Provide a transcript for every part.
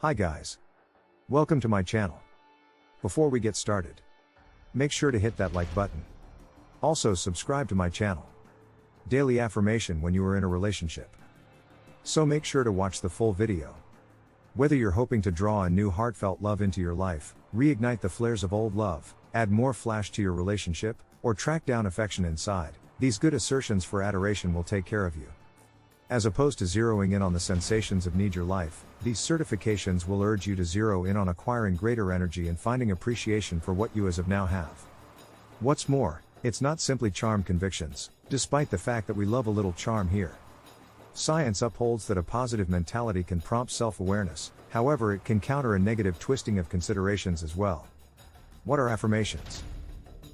Hi guys. Welcome to my channel. Before we get started, make sure to hit that like button. Also subscribe to my channel. Daily affirmation when you are in a relationship. So make sure to watch the full video. Whether you're hoping to draw a new heartfelt love into your life, reignite the flares of old love, add more flash to your relationship, or track down affection inside, these good assertions for adoration will take care of you. As opposed to zeroing in on the sensations of need your life, these certifications will urge you to zero in on acquiring greater energy and finding appreciation for what you as of now have. What's more, it's not simply charm convictions, despite the fact that we love a little charm here. Science upholds that a positive mentality can prompt self-awareness, however it can counter a negative twisting of considerations as well. What are affirmations?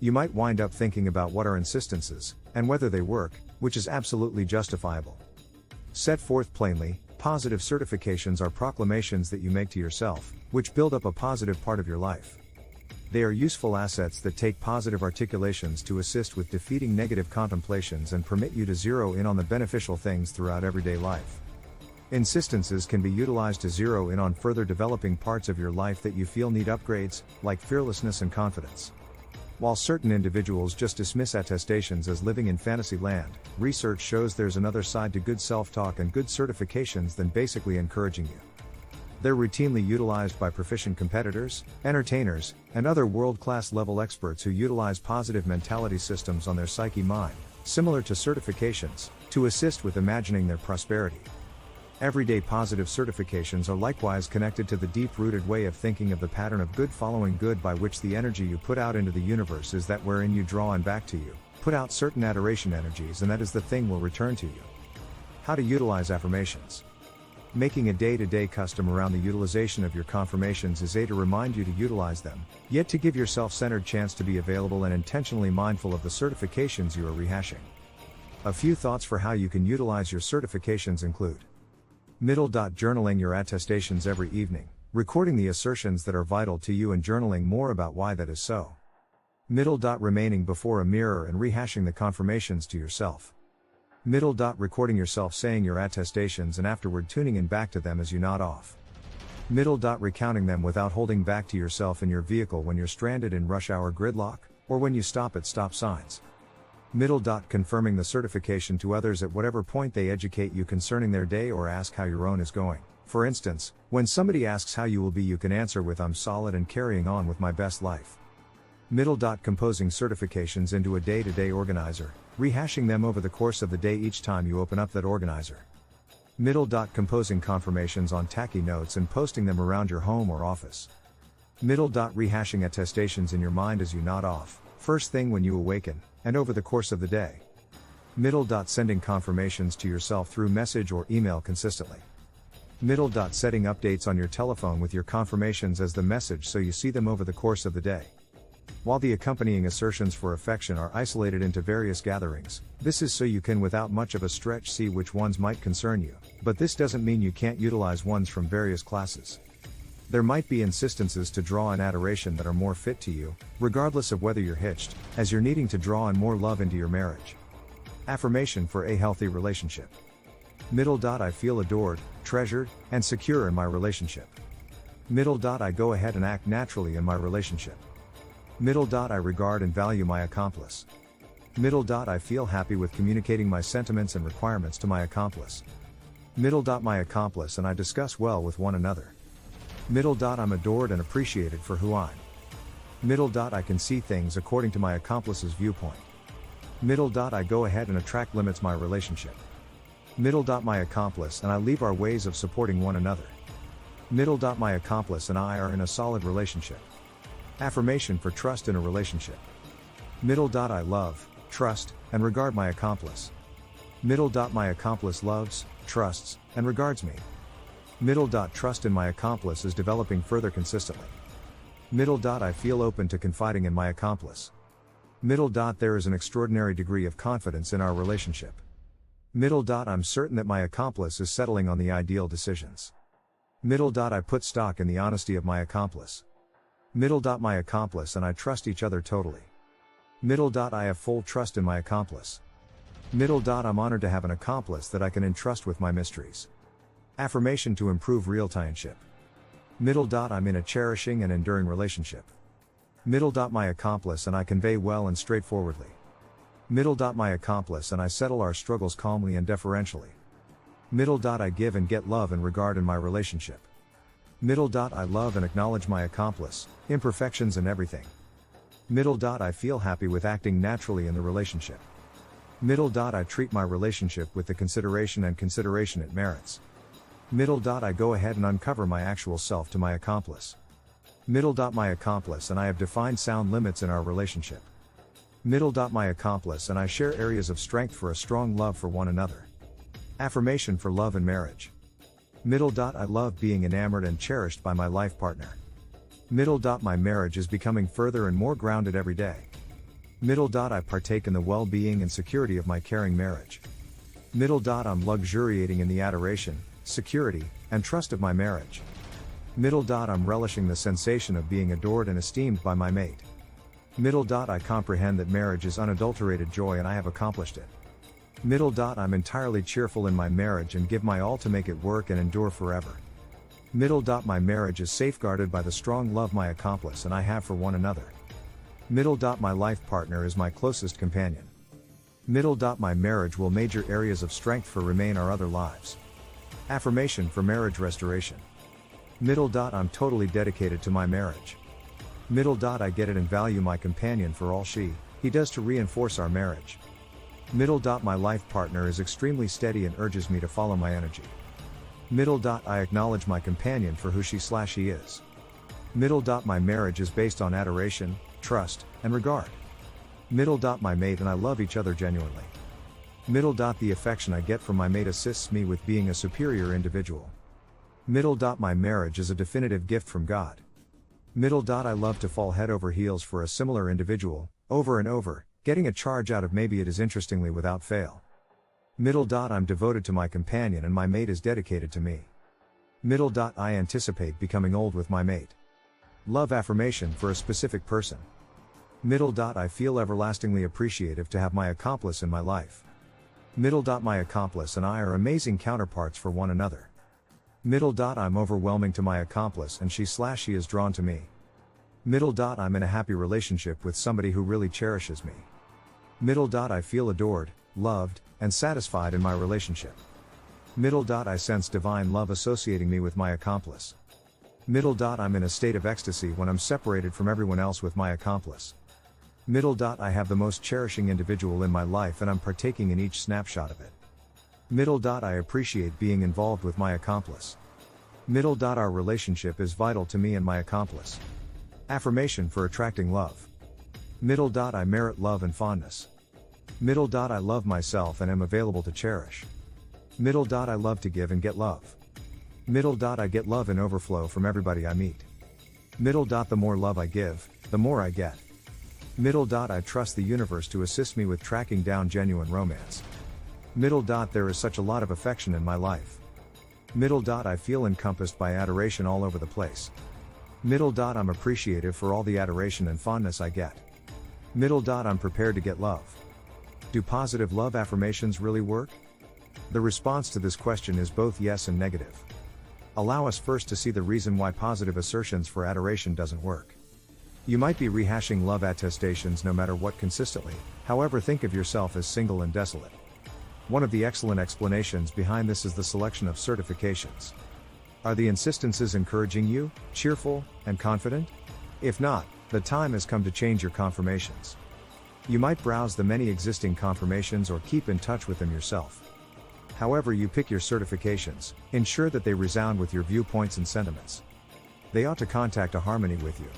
You might wind up thinking about what are insistences, and whether they work, which is absolutely justifiable. Set forth plainly, positive certifications are proclamations that you make to yourself, which build up a positive part of your life. They are useful assets that take positive articulations to assist with defeating negative contemplations and permit you to zero in on the beneficial things throughout everyday life. Insistences can be utilized to zero in on further developing parts of your life that you feel need upgrades, like fearlessness and confidence. While certain individuals just dismiss attestations as living in fantasy land, research shows there's another side to good self-talk and good certifications than basically encouraging you. They're routinely utilized by proficient competitors, entertainers, and other world-class level experts who utilize positive mentality systems on their psyche mind, similar to certifications, to assist with imagining their prosperity. Everyday positive certifications are likewise connected to the deep-rooted way of thinking of the pattern of good following good, by which the energy you put out into the universe is that wherein you draw and back to you, put out certain adoration energies, and that is the thing will return to you. How to utilize affirmations. Making a day-to-day custom around the utilization of your confirmations is to remind you to utilize them, yet to give yourself centered chance to be available and intentionally mindful of the certifications you are rehashing. A few thoughts for how you can utilize your certifications include: journaling your attestations every evening, recording the assertions that are vital to you and journaling more about why that is so. Remaining before a mirror and rehashing the confirmations to yourself. Recording yourself saying your attestations and afterward tuning in back to them as you nod off. Recounting them without holding back to yourself in your vehicle when you're stranded in rush hour gridlock, or when you stop at stop signs. Confirming the certification to others at whatever point they educate you concerning their day or ask how your own is going. For instance, when somebody asks how you will be, you can answer with "I'm solid and carrying on with my best life." Composing certifications into a day-to-day organizer, rehashing them over the course of the day each time you open up that organizer. Composing confirmations on tacky notes and posting them around your home or office. Rehashing attestations in your mind as you nod off, first thing when you awaken, and over the course of the day. Sending confirmations to yourself through message or email consistently. Setting updates on your telephone with your confirmations as the message so you see them over the course of the day. While the accompanying assertions for affection are isolated into various gatherings, this is so you can without much of a stretch see which ones might concern you, but this doesn't mean you can't utilize ones from various classes. There might be insistences to draw an adoration that are more fit to you, regardless of whether you're hitched, as you're needing to draw in more love into your marriage. Affirmation for a healthy relationship. I feel adored, treasured, and secure in my relationship. I go ahead and act naturally in my relationship. I regard and value my accomplice. I feel happy with communicating my sentiments and requirements to my accomplice. My accomplice and I discuss well with one another. I'm adored and appreciated for who I'm. I can see things according to my accomplice's viewpoint. I go ahead and attract limits my relationship. My accomplice and I leave our ways of supporting one another. My accomplice and I are in a solid relationship. Affirmation for trust in a relationship. I love, trust, and regard my accomplice. My accomplice loves, trusts, and regards me. Trust in my accomplice is developing further consistently. I feel open to confiding in my accomplice. There is an extraordinary degree of confidence in our relationship. I'm certain that my accomplice is settling on the ideal decisions. I put stock in the honesty of my accomplice. My accomplice and I trust each other totally. I have full trust in my accomplice. I'm honored to have an accomplice that I can entrust with my mysteries. Affirmation to improve real-timeship. I'm in a cherishing and enduring relationship. My accomplice and I convey well and straightforwardly. My accomplice and I settle our struggles calmly and deferentially. I give and get love and regard in my relationship. I love and acknowledge my accomplice, imperfections and everything. I feel happy with acting naturally in the relationship. I treat my relationship with the consideration it merits. I go ahead and uncover my actual self to my accomplice. My accomplice and I have defined sound limits in our relationship. My accomplice and I share areas of strength for a strong love for one another. Affirmation for love and marriage. I love being enamored and cherished by my life partner. My marriage is becoming further and more grounded every day. I partake in the well-being and security of my caring marriage. I'm luxuriating in the adoration, security, and trust of my marriage. I'm relishing the sensation of being adored and esteemed by my mate. I comprehend that marriage is unadulterated joy and I have accomplished it. I'm entirely cheerful in my marriage and give my all to make it work and endure forever. My marriage is safeguarded by the strong love my accomplice and I have for one another. My life partner is my closest companion. My marriage will major areas of strength for remain our other lives. Affirmation for marriage restoration. I'm totally dedicated to my marriage. I get it and value my companion for all he does to reinforce our marriage. My life partner is extremely steady and urges me to follow my energy. I acknowledge my companion for who she/he is. My marriage is based on adoration, trust, and regard. My mate and I love each other genuinely. The affection I get from my mate assists me with being a superior individual. My marriage is a definitive gift from God. I love to fall head over heels for a similar individual, over and over, getting a charge out of maybe it is interestingly without fail. I'm devoted to my companion and my mate is dedicated to me. I anticipate becoming old with my mate. Love affirmation for a specific person. I feel everlastingly appreciative to have my accomplice in my life. My accomplice and I are amazing counterparts for one another. I'm overwhelming to my accomplice and she/he is drawn to me. I'm in a happy relationship with somebody who really cherishes me. I feel adored, loved, and satisfied in my relationship. I sense divine love associating me with my accomplice. I'm in a state of ecstasy when I'm separated from everyone else with my accomplice. I have the most cherishing individual in my life and I'm partaking in each snapshot of it. I appreciate being involved with my accomplice. Our relationship is vital to me and my accomplice. Affirmation for attracting love. I merit love and fondness. I love myself and am available to cherish. I love to give and get love. I get love in overflow from everybody I meet. The more love I give, the more I get. I trust the universe to assist me with tracking down genuine romance. There is such a lot of affection in my life. I feel encompassed by adoration all over the place. I'm appreciative for all the adoration and fondness I get. I'm prepared to get love. Do positive love affirmations really work? The response to this question is both yes and negative. Allow us first to see the reason why positive assertions for adoration doesn't work. You might be rehashing love attestations no matter what consistently, however think of yourself as single and desolate. One of the excellent explanations behind this is the selection of certifications. Are the insistences encouraging you, cheerful, and confident? If not, the time has come to change your confirmations. You might browse the many existing confirmations or keep in touch with them yourself. However you pick your certifications, ensure that they resound with your viewpoints and sentiments. They ought to contact a harmony with you.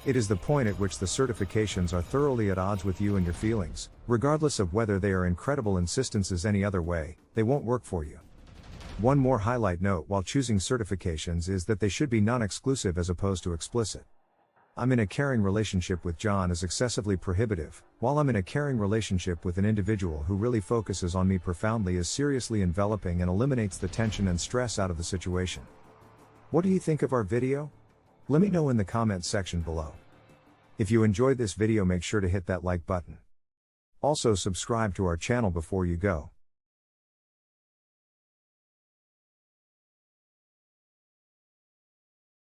It is the point at which the certifications are thoroughly at odds with you and your feelings, regardless of whether they are incredible insistences any other way, they won't work for you. One more highlight note while choosing certifications is that they should be non-exclusive as opposed to explicit. I'm in a caring relationship with John is excessively prohibitive, while I'm in a caring relationship with an individual who really focuses on me profoundly is seriously enveloping and eliminates the tension and stress out of the situation. What do you think of our video? Let me know in the comments section below. If you enjoyed this video, make sure to hit that like button. Also subscribe to our channel before you go.